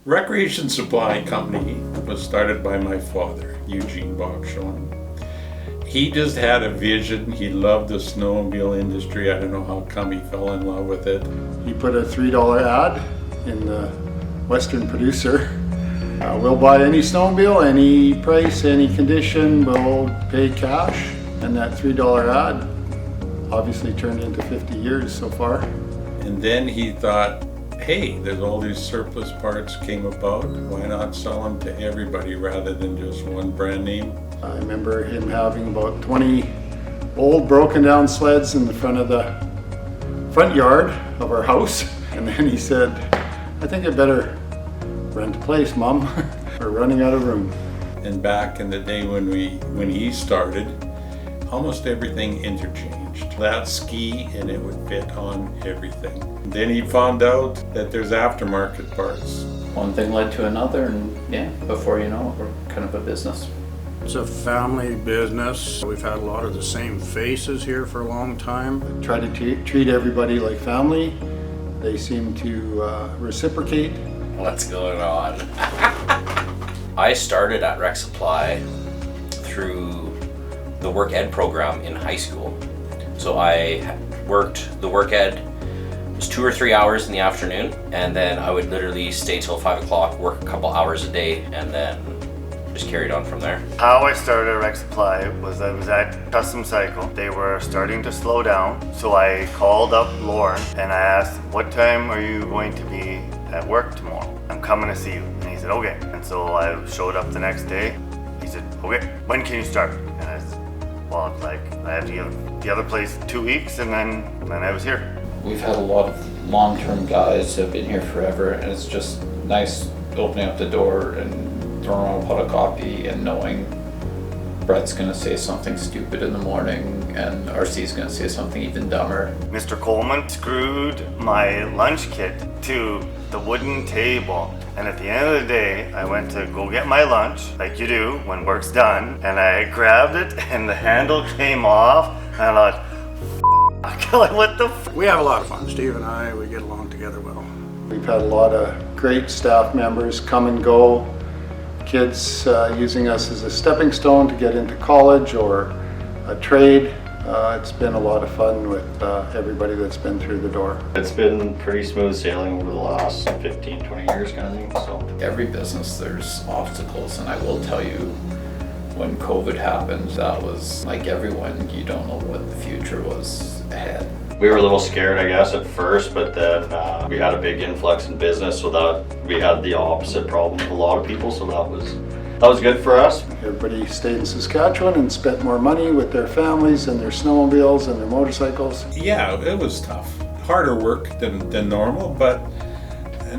Recreation Supply Company was started by my father, Eugene Bachschon. He just had a vision. He loved the snowmobile industry. I don't know how come he fell in love with it. He put a $3 ad in the Western Producer. We'll buy any snowmobile, any price, any condition, we'll pay cash. And that $3 ad obviously turned into 50 years so far. And then he thought, hey, there's all these surplus parts came about. Why not sell them to everybody rather than just one brand name? I remember him having about 20 old broken down sleds in the front yard of our house. And then he said, I think I better rent a place, Mom. We're running out of room. And back in the day when he started, almost everything interchanged. That ski and it would fit on everything. Then he found out that there's aftermarket parts. One thing led to another, and yeah, before you know it, we're kind of a business. It's a family business. We've had a lot of the same faces here for a long time. Try to treat everybody like family. They seem to reciprocate. What's going on? I started at Rec Supply through the work ed program in high school. So I worked the work ed, it was 2 or 3 hours in the afternoon, and then I would literally stay till 5 o'clock, work a couple hours a day, and then just carried on from there. How I started at Rec Supply was I was at Custom Cycle. They were starting to slow down, so I called up Lauren and I asked, what time are you going to be at work tomorrow? I'm coming to see you. And he said, okay. And so I showed up the next day. He said, okay, when can you start? And I said, well, it's like I have to give the other place 2 weeks, and then I was here. We've had a lot of long-term guys that have been here forever, and it's just nice opening up the door and throwing on a pot of coffee and knowing Brett's gonna say something stupid in the morning and RC's gonna say something even dumber. Mr. Coleman screwed my lunch kit to the wooden table, and at the end of the day I went to go get my lunch like you do when work's done, and I grabbed it and the handle came off and I thought, what the f? We have a lot of fun. Steve and I, we get along together well. We've had a lot of great staff members come and go. Kids using us as a stepping stone to get into college or a trade. It's been a lot of fun with everybody that's been through the door. It's been pretty smooth sailing over the last 15, 20 years kind of thing. So Every business there's obstacles, and I will tell you, when COVID happened, that was like everyone, you don't know what the future was ahead. we were a little scared, I guess, at first, but then we had a big influx in business, so that we had the opposite problem with a lot of people, so that was good for us. Everybody stayed in Saskatchewan and spent more money with their families and their snowmobiles and their motorcycles. Yeah, it was tough. Harder work than normal, but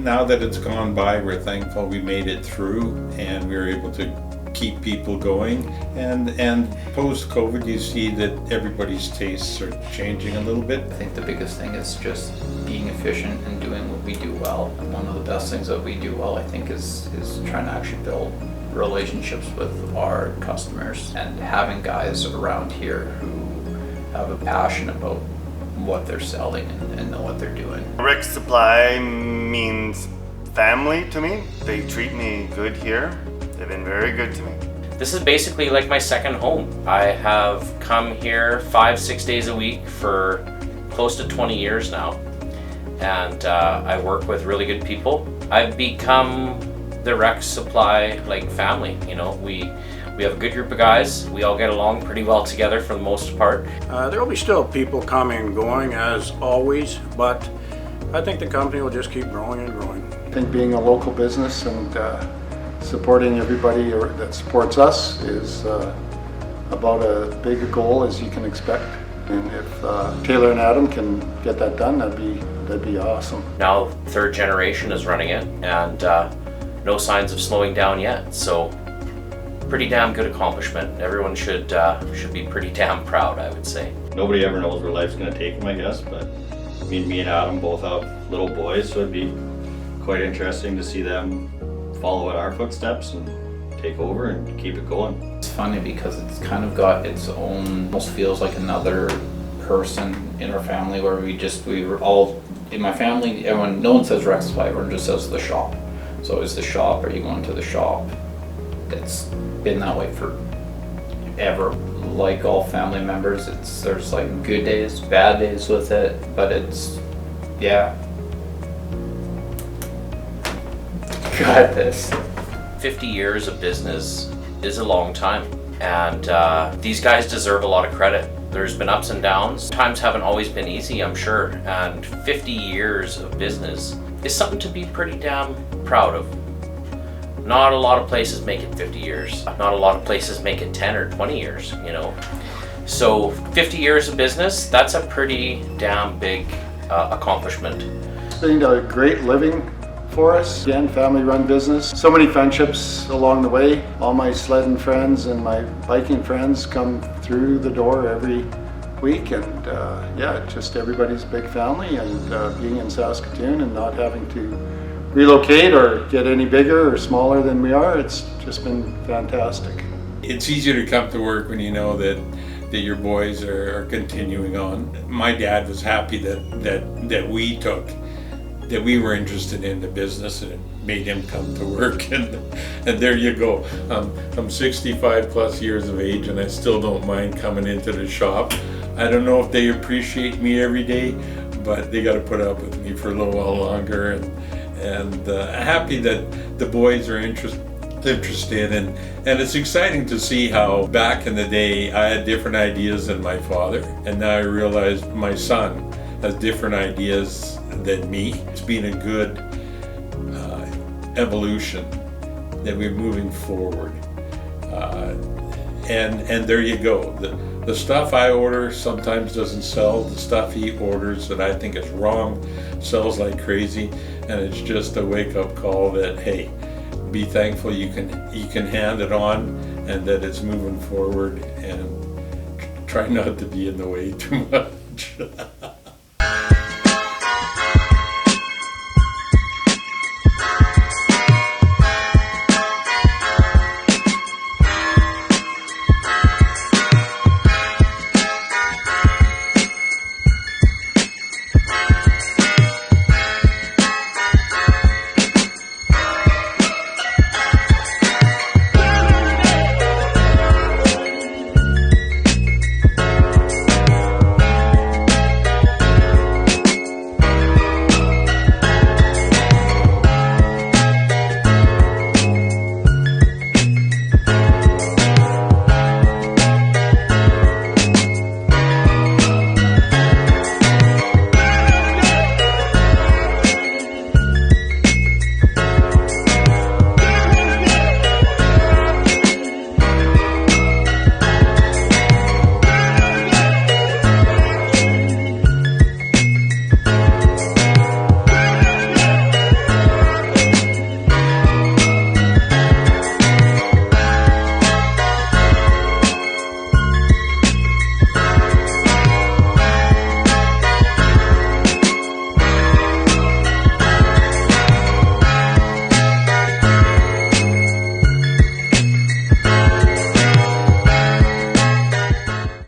now that it's gone by, we're thankful we made it through and we were able to keep people going. And post-COVID, you see that everybody's tastes are changing a little bit. I think the biggest thing is just being efficient and doing what we do well. And one of the best things that we do well, I think, is trying to actually build relationships with our customers and having guys around here who have a passion about what they're selling and know what they're doing. Rec Supply means family to me. They treat me good here. They've been very good to me. This is basically like my second home. I have come here 5-6 days a week for close to 20 years now, and I work with really good people. I've become the Rec Supply like family. You know, we have a good group of guys. We all get along pretty well together for the most part. There will be still people coming and going as always, but I think the company will just keep growing and growing. I think being a local business and supporting everybody that supports us is about as big a goal as you can expect. And if Taylor and Adam can get that done, that'd be awesome. Now third generation is running it, and no signs of slowing down yet. So pretty damn good accomplishment. Everyone should be pretty damn proud, I would say. Nobody ever knows where life's going to take them, I guess, but me and Adam both have little boys, so it'd be quite interesting to see them follow in our footsteps and take over and keep it going. It's funny because it's kind of got its own, almost feels like another person in our family where we were all, in my family, everyone, no one says Rec Supply, everyone just says the shop. So is the shop, are you going to the shop? It's been that way for ever. Like all family members, there's like good days, bad days with it, but yeah. Got this. 50 years of business is a long time, and these guys deserve a lot of credit. There's been ups and downs. Times haven't always been easy, I'm sure, and 50 years of business is something to be pretty damn proud of. Not a lot of places make it 50 years. Not a lot of places make it 10 or 20 years, you know. So 50 years of business, that's a pretty damn big accomplishment. It's been a great living for us. Again, family-run business. So many friendships along the way. All my sledding friends and my biking friends come through the door every week, and yeah, just everybody's a big family, and being in Saskatoon and not having to relocate or get any bigger or smaller than we are, it's just been fantastic. It's easier to come to work when you know that your boys are continuing on. My dad was happy that we were interested in the business, and it made him come to work, and there you go. I'm 65 plus years of age, and I still don't mind coming into the shop. I don't know if they appreciate me every day, but they got to put up with me for a little while longer, and happy that the boys are interested, and it's exciting to see how back in the day I had different ideas than my father, and now I realize my son has different ideas than me. It's been a good evolution that we're moving forward, and there you go. The stuff I order sometimes doesn't sell. The stuff he orders that I think is wrong sells like crazy, and it's just a wake-up call that, hey, be thankful you can hand it on, and that it's moving forward, and try not to be in the way too much.